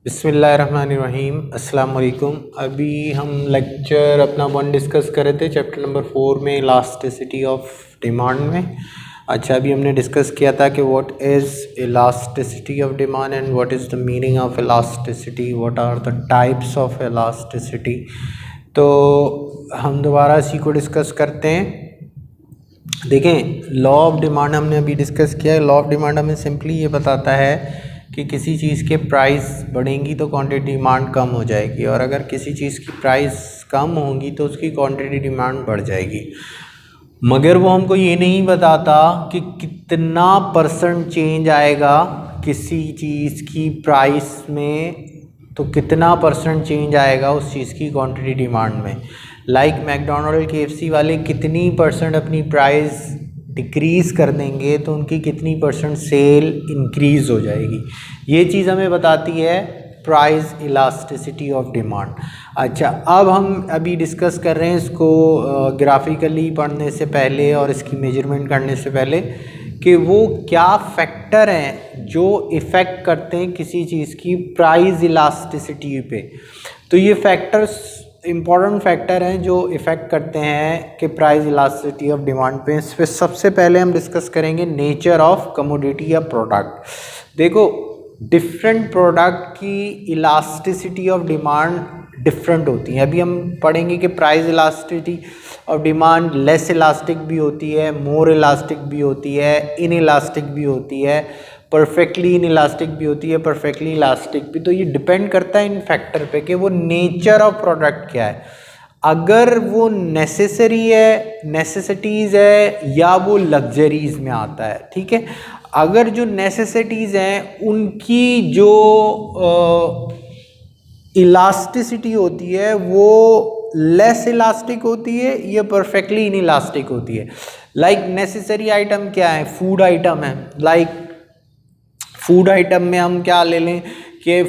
बिस्मिल्लाहिर्रहमानिर्रहीम अस्सलाम वालेकुम। अभी हम लेक्चर अपना वन डिस्कस कर रहे थे चैप्टर नंबर 4 में इलास्टिसिटी ऑफ डिमांड में। अच्छा, अभी हमने डिस्कस किया था कि what is elasticity of demand and what is the meaning of elasticity, what are the types of elasticity. तो हम दोबारा इसी को डिस्कस करते हैं। देखें, लॉ ऑफ डिमांड हमने अभी डिस्कस किया है। लॉ ऑफ डिमांड हमें सिंपली ये बताता है कि किसी चीज़ के प्राइस बढ़ेंगी तो क्वांटिटी डिमांड कम हो जाएगी, और अगर किसी चीज़ की प्राइस कम होगी तो उसकी क्वांटिटी डिमांड बढ़ जाएगी। मगर वो हमको ये नहीं बताता कि कितना परसेंट चेंज आएगा किसी चीज़ की प्राइस में, तो कितना परसेंट चेंज आएगा उस चीज़ की क्वांटिटी डिमांड में। लाइक मैकडोनल्ड KFC वाले कितनी परसेंट अपनी प्राइस डिक्रीज़ कर देंगे तो उनकी कितनी परसेंट सेल इंक्रीज़ हो जाएगी। ये चीज़ हमें बताती है प्राइस इलास्टिसिटी ऑफ डिमांड। अच्छा, अब हम अभी डिस्कस कर रहे हैं इसको ग्राफिकली पढ़ने से पहले और इसकी मेजरमेंट करने से पहले कि वो क्या फैक्टर हैं जो इफ़ेक्ट करते हैं किसी चीज़ की प्राइस इलास्टिसिटी पे। तो ये फैक्टर्स इम्पॉर्टेंट फैक्टर हैं जो इफ़ेक्ट करते हैं कि प्राइस इलास्टिसिटी ऑफ डिमांड पे। इस पर सबसे पहले हम डिस्कस करेंगे नेचर ऑफ कमोडिटी या प्रोडक्ट। देखो, डिफरेंट प्रोडक्ट की इलास्टिसिटी ऑफ डिमांड डिफरेंट होती है। अभी हम पढ़ेंगे कि price elasticity of demand less elastic भी होती है, मोर इलास्टिक भी होती है, इन इलास्टिक भी होती है, परफेक्टली इन इलास्टिक भी होती है, परफेक्टली इलास्टिक भी। तो ये डिपेंड करता है इन फैक्टर पे कि वो नेचर ऑफ प्रोडक्ट क्या है। अगर वो नेसेसरी है, नेसेसिटीज़ है, या वो लग्जरीज़ में आता है। ठीक है, अगर जो नेसेसिटीज़ हैं उनकी जो इलास्टिसिटी होती है वो लेस इलास्टिक होती है या परफेक्टली इन इलास्टिक होती है। लाइक नेसेसरी आइटम क्या है? फूड आइटम है। लाइक फूड आइटम में हम क्या ले लें कि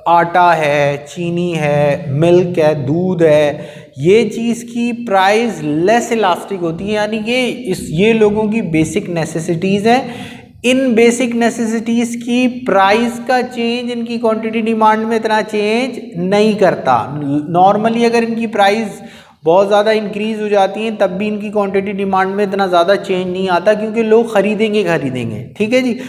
आटा है, चीनी है, मिल्क है, दूध है। ये चीज़ की प्राइस लेस इलास्टिक होती है, यानी कि ये लोगों की बेसिक नेसेसिटीज़ हैं। इन बेसिक नेसेसिटीज़ की प्राइस का चेंज इनकी क्वांटिटी डिमांड में इतना चेंज नहीं करता। नॉर्मली अगर इनकी प्राइस बहुत ज़्यादा इंक्रीज़ हो जाती है तब भी इनकी क्वांटिटी डिमांड में इतना ज़्यादा चेंज नहीं आता, क्योंकि लोग खरीदेंगे। ठीक है जी।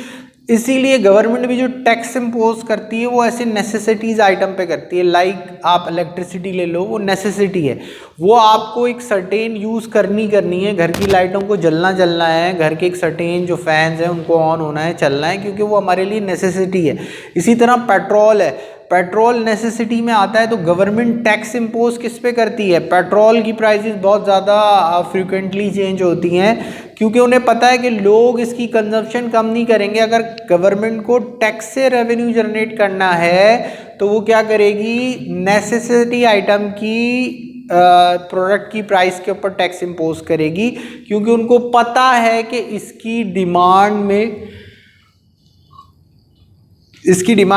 इसीलिए गवर्नमेंट भी जो टैक्स इम्पोज करती है वो ऐसे नेसेसिटीज़ आइटम पे करती है। लाइक आप इलेक्ट्रिसिटी ले लो, वो नेसेसिटी है, वो आपको एक सर्टेन यूज़ करनी है। घर की लाइटों को जलना है, घर के एक सर्टेन जो फैंस हैं उनको ऑन होना है, चलना है, क्योंकि वो हमारे लिए नेसेसिटी है। इसी तरह पेट्रोल है, पेट्रोल नेसेसिटी में आता है, तो गवर्नमेंट टैक्स इम्पोज किस पे करती है? पेट्रोल की प्राइसेस बहुत ज़्यादा फ्रिक्वेंटली चेंज होती हैं, क्योंकि उन्हें पता है कि लोग इसकी कंजप्शन कम नहीं करेंगे। अगर गवर्नमेंट को टैक्स से रेवेन्यू जनरेट करना है तो वो क्या करेगी? नेसेसिटी आइटम की प्रोडक्ट की प्राइस के ऊपर टैक्स इम्पोज करेगी, क्योंकि उनको पता है कि इसकी डिमांड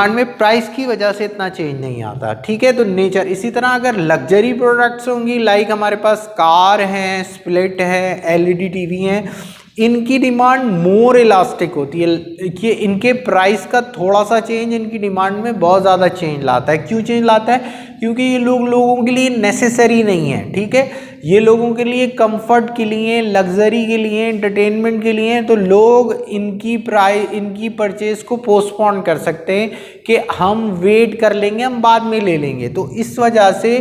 में प्राइस की वजह से इतना चेंज नहीं आता। ठीक है, तो नेचर। इसी तरह अगर लग्जरी प्रोडक्ट्स होंगी, लाइक हमारे पास कार हैं, स्प्लिट है, LED TV हैं, इनकी डिमांड मोर इलास्टिक होती है। कि इनके प्राइस का थोड़ा सा चेंज इनकी डिमांड में बहुत ज़्यादा चेंज लाता है। क्यों चेंज लाता है? क्योंकि ये लोगों के लिए नेसेसरी नहीं है। ठीक है, ये लोगों के लिए कंफर्ट के लिए, लग्जरी के लिए, एंटरटेनमेंट के लिए, तो लोग इनकी परचेज को पोस्टपोन कर सकते हैं कि हम वेट कर लेंगे, हम बाद में ले लेंगे। तो इस वजह से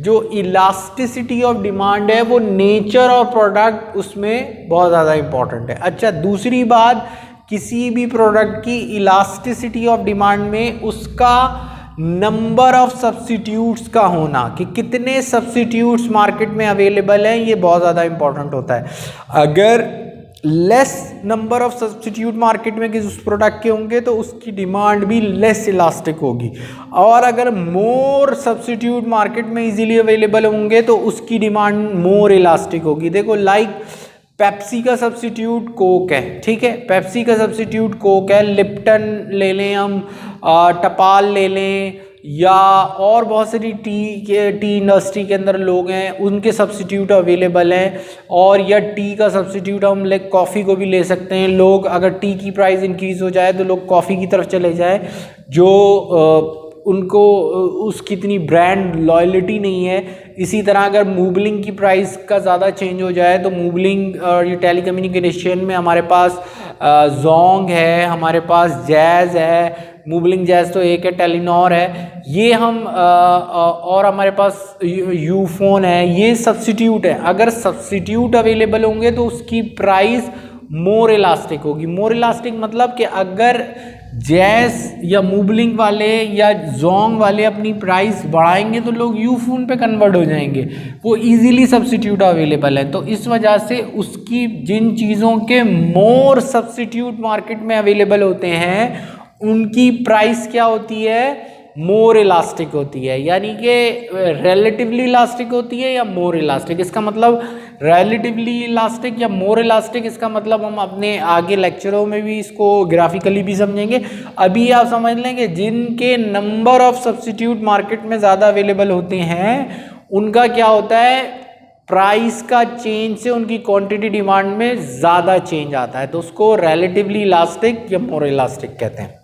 जो इलास्टिसिटी ऑफ डिमांड है वो नेचर ऑफ प्रोडक्ट उसमें बहुत ज़्यादा इंपॉर्टेंट है। अच्छा, दूसरी बात, किसी भी प्रोडक्ट की इलास्टिसिटी ऑफ डिमांड में उसका नंबर ऑफ सब्स्टिट्यूट्स का होना, कि कितने सब्स्टिट्यूट्स मार्केट में अवेलेबल हैं, ये बहुत ज़्यादा इंपॉर्टेंट होता है। अगर less number of substitute market में किसी उस प्रोडक्ट के होंगे तो उसकी डिमांड भी लेस इलास्टिक होगी, और अगर मोर सब्स्टिट्यूट मार्केट में इजीली अवेलेबल होंगे तो उसकी डिमांड मोर इलास्टिक होगी। देखो, लाइक पेप्सी का सब्स्टिट्यूट कोक है। ठीक है, पेप्सी का सब्स्टिट्यूट कोक है। लिप्टन ले लें हम, टपाल ले लें, या और बहुत सारी टी इंडस्ट्री के अंदर लोग हैं, उनके सब्स्टिट्यूट अवेलेबल हैं। और या टी का सब्स्टिट्यूट हम लाइक कॉफ़ी को भी ले सकते हैं। लोग अगर टी की प्राइस इंक्रीज़ हो जाए तो लोग कॉफ़ी की तरफ चले जाए, जो उनको उसकी इतनी ब्रांड लॉयल्टी नहीं है। इसी तरह अगर मूवलिंग की प्राइस का ज़्यादा चेंज हो जाए तो मूवलिंग और ये टेलीकम्युनिकेशन में हमारे पास जोंग है, हमारे पास जैज़ है, मूवलिंग जैज़ तो एक है, टेलीनॉर है, ये हम और हमारे पास यूफोन है, ये सब्स्टिट्यूट है। अगर सब्स्टिट्यूट अवेलेबल होंगे तो उसकी प्राइस मोर इलास्टिक होगी। मोर इलास्टिक मतलब कि अगर जैस या मूवलिंग वाले या जोंग वाले अपनी प्राइस बढ़ाएंगे तो लोग यूफोन पे कन्वर्ट हो जाएंगे, वो इजीली सब्स्टिट्यूट अवेलेबल है। तो इस वजह से उसकी जिन चीज़ों के मोर सब्स्टिट्यूट मार्केट में अवेलेबल होते हैं उनकी प्राइस क्या होती है, मोर इलास्टिक होती है। यानी कि रिलेटिवली इलास्टिक होती है या मोर इलास्टिक। इसका मतलब रिलेटिवली इलास्टिक या मोर इलास्टिक, इसका मतलब हम अपने आगे लेक्चरों में भी इसको ग्राफिकली भी समझेंगे। अभी आप समझ लें कि जिनके नंबर ऑफ सब्स्टिट्यूट मार्केट में ज़्यादा अवेलेबल होते हैं उनका क्या होता है, प्राइस का चेंज से उनकी क्वांटिटी डिमांड में ज़्यादा चेंज आता है, तो उसको रिलेटिवली इलास्टिक या मोर इलास्टिक कहते हैं।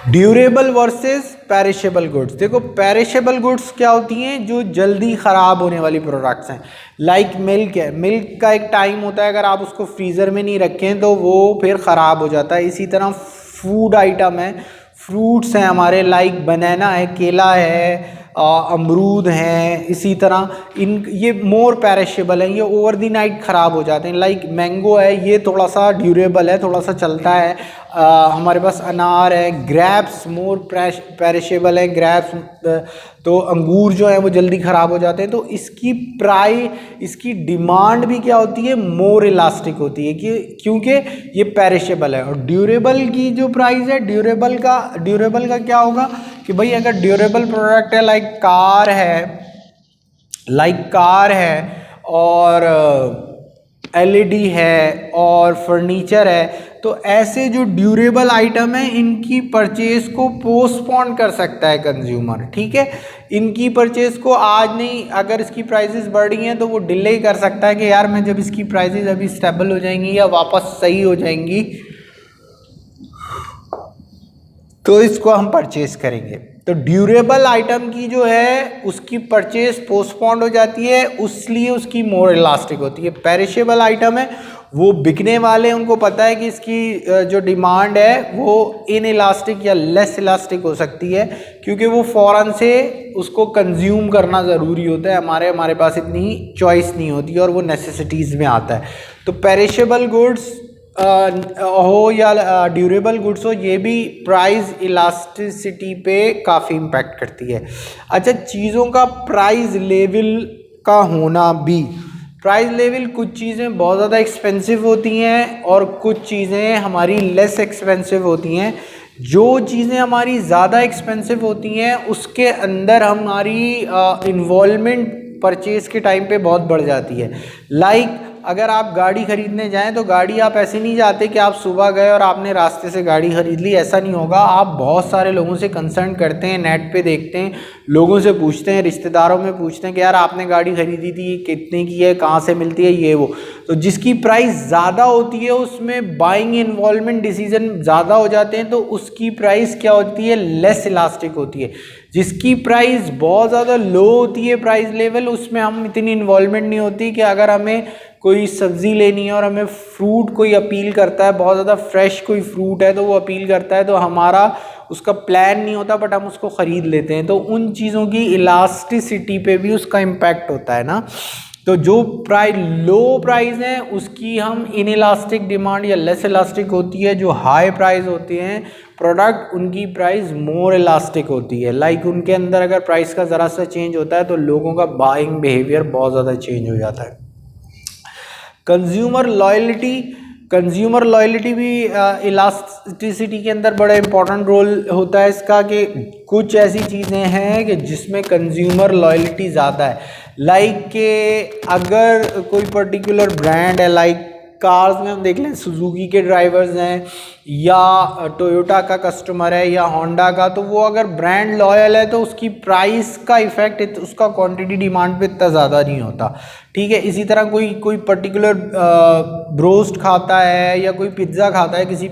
Durable versus perishable goods. देखो पेरिशेबल गुड्स क्या होती हैं, जो जल्दी ख़राब होने वाली प्रोडक्ट्स हैं। लाइक मिल्क है, मिल्क का एक टाइम होता है, अगर आप उसको फ्रीज़र में नहीं रखें तो वो फिर ख़राब हो जाता है। इसी तरह फूड आइटम है, फ्रूट्स हैं हमारे, लाइक बनाना है, केला है, अमरूद हैं, इसी तरह ये मोर पेरिशेबल हैं, ये ओवर द नाइट ख़राब हो जाते हैं। लाइक मैंगो है, ये थोड़ा सा ड्यूरेबल है, थोड़ा सा चलता है। हमारे पास अनार है, ग्रेप्स मोर पेरिशेबल है, ग्रेप्स तो अंगूर जो है वो जल्दी ख़राब हो जाते हैं। तो इसकी डिमांड भी क्या होती है, मोर इलास्टिक होती है, कि क्योंकि ये पेरिशेबल है। और ड्यूरेबल की जो प्राइस है, ड्यूरेबल का क्या होगा कि भाई अगर ड्यूरेबल प्रोडक्ट है, लाइक कार है और एलईडी है और फर्नीचर है, तो ऐसे जो ड्यूरेबल आइटम है इनकी परचेज को पोस्टपोन कर सकता है कंज्यूमर। ठीक है, इनकी परचेज को आज नहीं, अगर इसकी प्राइसेस बढ़ रही हैं तो वो डिले कर सकता है कि यार मैं जब इसकी प्राइसेस अभी स्टेबल हो जाएंगी या वापस सही हो जाएंगी तो इसको हम परचेज करेंगे। तो ड्यूरेबल आइटम की जो है उसकी परचेज पोस्टपोन्ड हो जाती है, इसलिए उसकी मोर इलास्टिक होती है। पेरिशेबल आइटम है, वो बिकने वाले, उनको पता है कि इसकी जो डिमांड है वो इन इलास्टिक या लेस इलास्टिक हो सकती है, क्योंकि वो फ़ौरन से उसको कंज्यूम करना ज़रूरी होता है। हमारे पास इतनी चॉइस नहीं होती और वो नेसेसिटीज़ में आता है। तो पेरिशेबल गुड्स हो या ड्यूरेबल गुड्स हो, ये भी प्राइस इलास्टिसिटी पे काफ़ी इम्पैक्ट करती है। अच्छा, चीज़ों का प्राइस लेवल का होना भी, प्राइस लेवल, कुछ चीज़ें बहुत ज़्यादा एक्सपेंसिव होती हैं और कुछ चीज़ें हमारी लेस एक्सपेंसिव होती हैं। जो चीज़ें हमारी ज़्यादा एक्सपेंसिव होती हैं उसके अंदर हमारी इन्वॉल्वमेंट परचेज़ के टाइम पे बहुत बढ़ जाती है। लाइक अगर आप गाड़ी ख़रीदने जाएं तो गाड़ी आप ऐसे नहीं जाते कि आप सुबह गए और आपने रास्ते से गाड़ी ख़रीद ली, ऐसा नहीं होगा। आप बहुत सारे लोगों से कंसल्ट करते हैं, नेट पे देखते हैं, लोगों से पूछते हैं, रिश्तेदारों में पूछते हैं कि यार आपने गाड़ी ख़रीदी थी, कितने की है, कहाँ से मिलती है, ये वो। तो जिसकी प्राइस ज़्यादा होती है उसमें बाइंग इन्वॉल्वमेंट डिसीजन ज़्यादा हो जाते हैं, तो उसकी प्राइस क्या होती है, लेस इलास्टिक होती है। जिसकी प्राइस बहुत ज़्यादा लो होती है प्राइस लेवल, उसमें हम इतनी इन्वॉल्वमेंट नहीं होती कि अगर हमें कोई सब्ज़ी लेनी है और हमें फ्रूट कोई अपील करता है, बहुत ज़्यादा फ्रेश कोई फ्रूट है तो वो अपील करता है, तो हमारा उसका प्लान नहीं होता बट हम उसको ख़रीद लेते हैं। तो उन चीज़ों की इलास्टिसिटी पे भी उसका इम्पैक्ट होता है ना। तो जो लो प्राइस है उसकी हम इनइलास्टिक डिमांड या लेस इलास्टिक होती है। जो हाई प्राइस होते हैं प्रोडक्ट, उनकी प्राइस मोर इलास्टिक होती है। लाइक उनके अंदर अगर प्राइस का ज़रा सा चेंज होता है तो लोगों का बाइंग बिहेवियर बहुत ज़्यादा चेंज हो जाता है। कंज्यूमर लॉयल्टी भी इलास्टिसिटी के अंदर बड़ा इंपॉर्टेंट रोल होता है इसका, कि कुछ ऐसी चीज़ें हैं कि जिसमें कंज्यूमर लॉयल्टी ज़्यादा है। लाइक के अगर कोई पर्टिकुलर ब्रांड है, लाइक कार्स में हम देख लें, सुजुकी के ड्राइवर्स हैं या टोयोटा का कस्टमर है या होंडा का, तो वो अगर ब्रांड लॉयल है तो उसकी प्राइस का इफेक्ट उसका क्वांटिटी डिमांड पे इतना ज़्यादा नहीं होता, ठीक है। इसी तरह कोई पर्टिकुलर ब्रोस्ट खाता है या कोई पिज़्ज़ा खाता है, किसी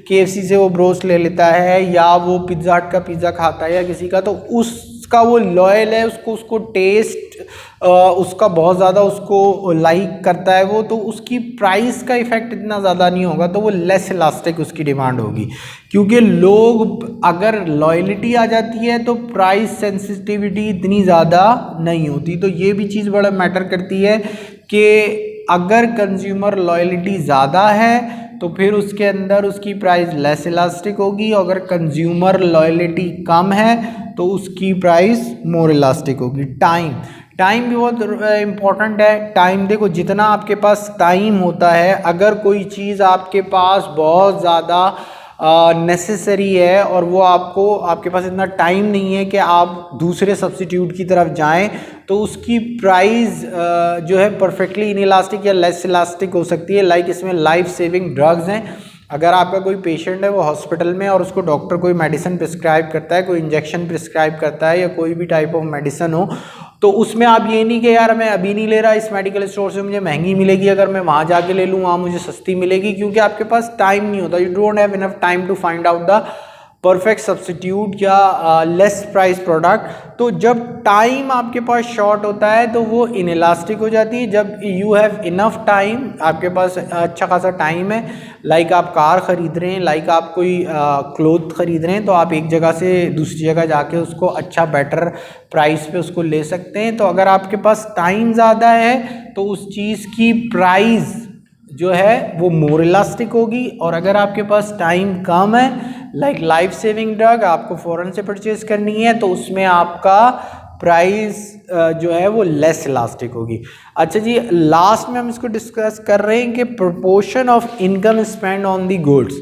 KFC से वो ब्रोस्ट ले लेता है, या वो पिज़्ज़ा हट का पिज़्ज़ा खाता है या किसी का, तो उसका वो लॉयल है, उसको टेस्ट उसका बहुत ज़्यादा उसको लाइक करता है वो, तो उसकी प्राइस का इफेक्ट इतना ज़्यादा नहीं होगा, तो वो लेस इलास्टिक उसकी डिमांड होगी। क्योंकि लोग अगर लॉयलिटी आ जाती है तो प्राइस सेंसिटिविटी इतनी ज़्यादा नहीं होती। तो ये भी चीज़ बड़ा मैटर करती है कि अगर कंज्यूमर लॉयलिटी ज़्यादा है तो फिर उसके अंदर उसकी प्राइस लेस इलास्टिक होगी, अगर कंज्यूमर लॉयलिटी कम है तो उसकी प्राइस मोर इलास्टिक होगी। टाइम भी बहुत इम्पॉर्टेंट है। टाइम देखो, जितना आपके पास टाइम होता है, अगर कोई चीज़ आपके पास बहुत ज़्यादा नेसेसरी है और वो आपके पास इतना टाइम नहीं है कि आप दूसरे सब्स्टिट्यूट की तरफ जाएं, तो उसकी प्राइस जो है परफेक्टली इनइलास्टिक या लेस इलास्टिक हो सकती है। लाइक इसमें लाइफ सेविंग ड्रग्स हैं। अगर आपका कोई पेशेंट है वो हॉस्पिटल में और उसको डॉक्टर कोई मेडिसिन प्रिस्क्राइब करता है, कोई इंजेक्शन प्रिस्क्राइब करता है या कोई भी टाइप ऑफ मेडिसिन हो, तो उसमें आप ये नहीं कि यार मैं अभी नहीं ले रहा, इस मेडिकल स्टोर से मुझे महंगी मिलेगी, अगर मैं वहाँ जाके ले लूँ वहाँ मुझे सस्ती मिलेगी, क्योंकि आपके पास टाइम नहीं होता। You don't have enough time to find out the perfect substitute या लेस प्राइस प्रोडक्ट। तो जब टाइम आपके पास शॉर्ट होता है तो वो इनइलास्टिक हो जाती है। जब यू हैव इनफ टाइम, आपके पास अच्छा खासा टाइम है, लाइक आप कार ख़रीद रहे हैं, लाइक आप कोई क्लोथ ख़रीद रहे हैं, तो आप एक जगह से दूसरी जगह जाके उसको अच्छा बेटर प्राइस पे उसको ले सकते हैं। तो अगर आपके पास टाइम ज़्यादा है तो उस चीज़ की प्राइस जो है वो मोर इलास्टिक होगी, और अगर आपके पास टाइम कम है, लाइक लाइफ सेविंग ड्रग आपको फ़ौरन से परचेज करनी है, तो उसमें आपका प्राइस जो है वो लेस इलास्टिक होगी। अच्छा जी, लास्ट में हम इसको डिस्कस कर रहे हैं कि proportion of income spend on the goods,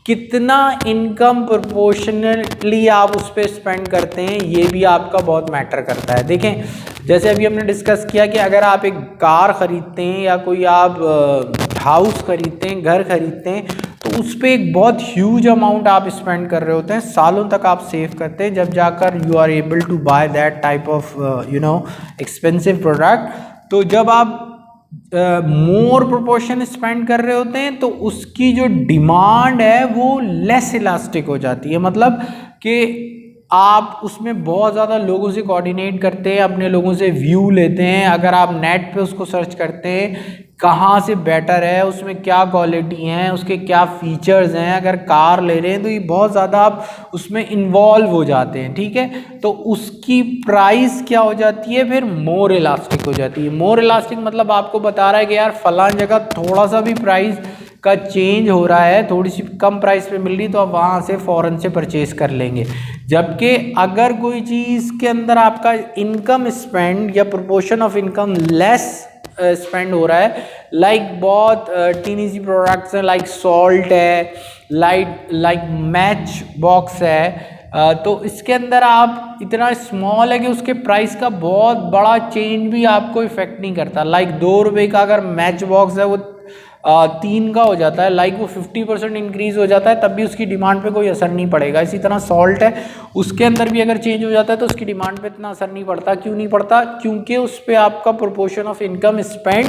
कितना इनकम प्रोपोर्शनली आप उस पर स्पेंड करते हैं, ये भी आपका बहुत मैटर करता है। देखें, जैसे अभी हमने डिस्कस किया कि अगर आप एक कार ख़रीदते हैं या कोई आप हाउस ख़रीदते हैं, घर ख़रीदते हैं, तो उस पर एक बहुत ह्यूज अमाउंट आप स्पेंड कर रहे होते हैं, सालों तक आप सेव करते हैं, जब जाकर you are able to buy that type of expensive product. तो जब आप मोर प्रोपोर्शन स्पेंड कर रहे होते हैं तो उसकी जो डिमांड है वो लेस इलास्टिक हो जाती है। मतलब कि आप उसमें बहुत ज़्यादा लोगों से कोऑर्डिनेट करते हैं, अपने लोगों से व्यू लेते हैं। अगर आप नेट पे उसको सर्च करते हैं कहाँ से बेटर है, उसमें क्या क्वालिटी हैं, उसके क्या फीचर्स हैं, अगर कार ले रहे हैं तो ये बहुत ज़्यादा आप उसमें इन्वॉल्व हो जाते हैं, ठीक है। तो उसकी प्राइस क्या हो जाती है, फिर मोर इलास्टिक हो जाती है। मोर इलास्टिक मतलब आपको बता रहा है कि यार फलां जगह थोड़ा सा भी प्राइस का चेंज हो रहा है, थोड़ी सी कम प्राइस पे मिल रही, तो आप वहाँ से फ़ौरन से परचेज़ कर लेंगे। जबकि अगर कोई चीज़ के अंदर आपका इनकम स्पेंड या proportion of income less spend हो रहा है, लाइक बहुत टीनी सी प्रोडक्ट्स हैं, लाइक सॉल्ट है, लाइक मैच बॉक्स है, तो इसके अंदर आप इतना स्मॉल है कि उसके प्राइस का बहुत बड़ा चेंज भी आपको इफेक्ट नहीं करता। लाइक 2 रुपये का अगर मैच बॉक्स है वो 3 का हो जाता है, लाइक वो 50% इंक्रीज़ हो जाता है, तब भी उसकी डिमांड पे कोई असर नहीं पड़ेगा। इसी तरह सॉल्ट है, उसके अंदर भी अगर चेंज हो जाता है तो उसकी डिमांड पे इतना असर नहीं पड़ता। क्यों नहीं पड़ता? क्योंकि उस पर आपका प्रोपोर्शन ऑफ इनकम स्पेंड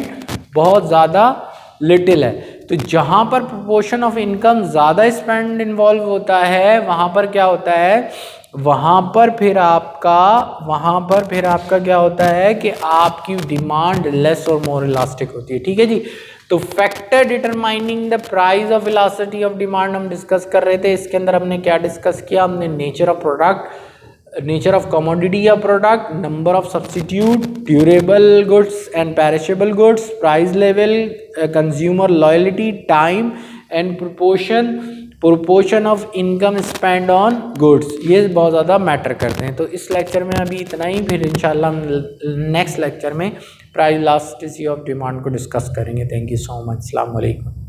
बहुत ज़्यादा लिटिल है। तो जहाँ पर प्रोपोर्शन ऑफ इनकम ज़्यादा स्पेंड इन्वॉल्व होता है, वहाँ पर क्या होता है, वहाँ पर फिर आपका क्या होता है कि आपकी डिमांड लेस और मोर इलास्टिक होती है, ठीक है जी। तो factor determining the price of elasticity of demand हम डिस्कस कर रहे थे। इसके अंदर हमने क्या डिस्कस किया, हमने nature of product, nature of commodity या product, number of substitute, durable goods and perishable goods, price level, consumer loyalty, time and proportion of income spend on goods, ये बहुत ज़्यादा मैटर करते हैं। तो इस लेक्चर में अभी इतना ही, फिर इंशाल्लाह हम नेक्स्ट लेक्चर में प्राइस इलास्टिसिटी ऑफ डिमांड को डिस्कस करेंगे। Thank you so much. अस्सलाम वालेकुम।